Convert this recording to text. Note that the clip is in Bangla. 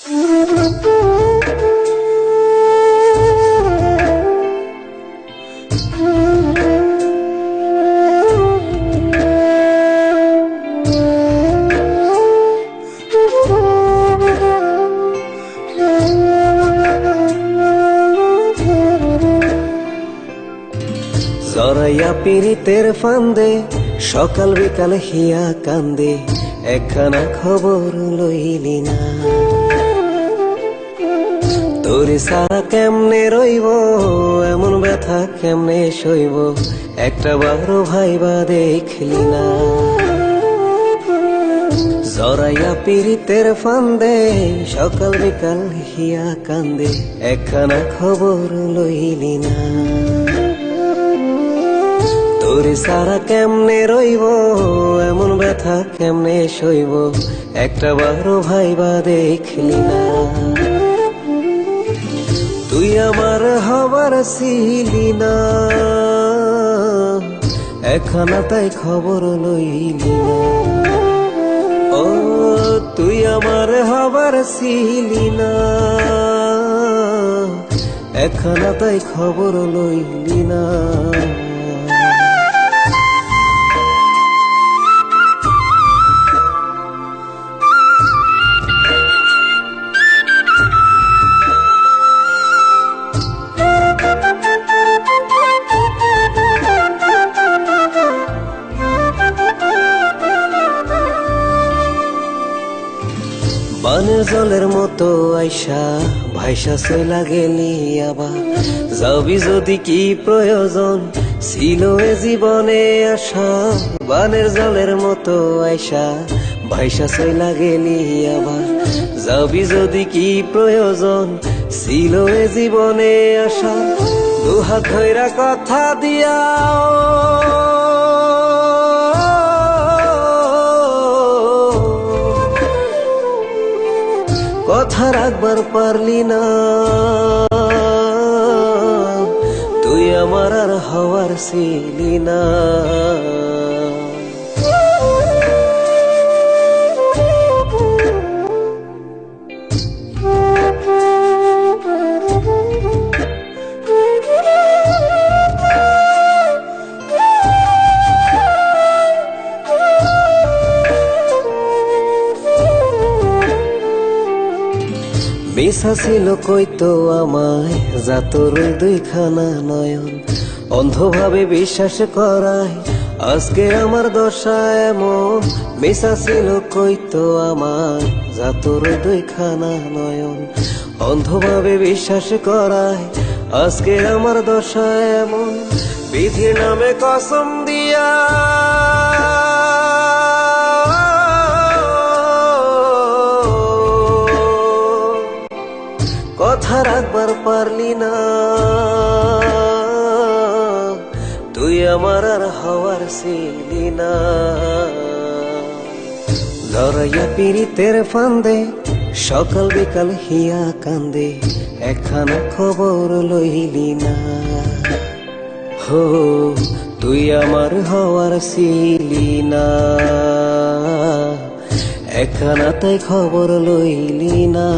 জড়াইয়া পীড়িতের ফান্দে সকাল বিকাল হিয়া কান্দে, একখানা খবর লইলি না। তোরে সারা কেমনে রইব, এমন ব্যথা কেমনে সইব, একটা বারো ভাইবা দেখলি না। জড়াইয়া পীড়িতের ফান্দে সকাল বিকাল হিয়া কান্দে, একখানা খবর লইলি না। তোরে সারা কেমনে রইব, এমন ব্যথা কেমনে সইব, একটা বারো ভাইবা দেখলি না। তুই আমার হবার ছিলি না, একখানা তাই খবর লইলি না। ও তুই আমার হবার ছিলি না, একখানা তাই খবর লইলি না। বানের জলের মতো আইসা ভাইসা চইলা গেলি আবার, যাবি যদি কি প্রয়োজন ছিল এ জীবনে আশা। বানের জলের মতো আইসা ভাইসা চইলা গেলি আবার, যাবি যদি কি প্রয়োজন ছিল এ জীবনে আশা। দুহাত ধইরা কথা দিয়া কথা রাখবার পারলি না, তুই আমার আর হওয়ার ছিলি না। মিশা ছিল কইতো আমায় যা তোর দুইখানা নয়ন, অন্ধভাবে বিশ্বাস করায় আজকে আমার দশা এমন। মিশা ছিল কইতো আমায় যা তোর দুইখানা নয়ন, অন্ধভাবে বিশ্বাস করায় আজকে আমার দশা এমন। বিধির নামে কসম দিয়া কথা রাখবার পারলি না, তুই আমার আর হওয়ার ছিলি না। জড়াইয়া পীড়িতের ফান্দে সকাল বিকাল হিয়া কান্দে, একখানা খবর লইলি না। হো তুই আমার হওয়ার ছিলি না, একখানা তাই খবর লইলি না।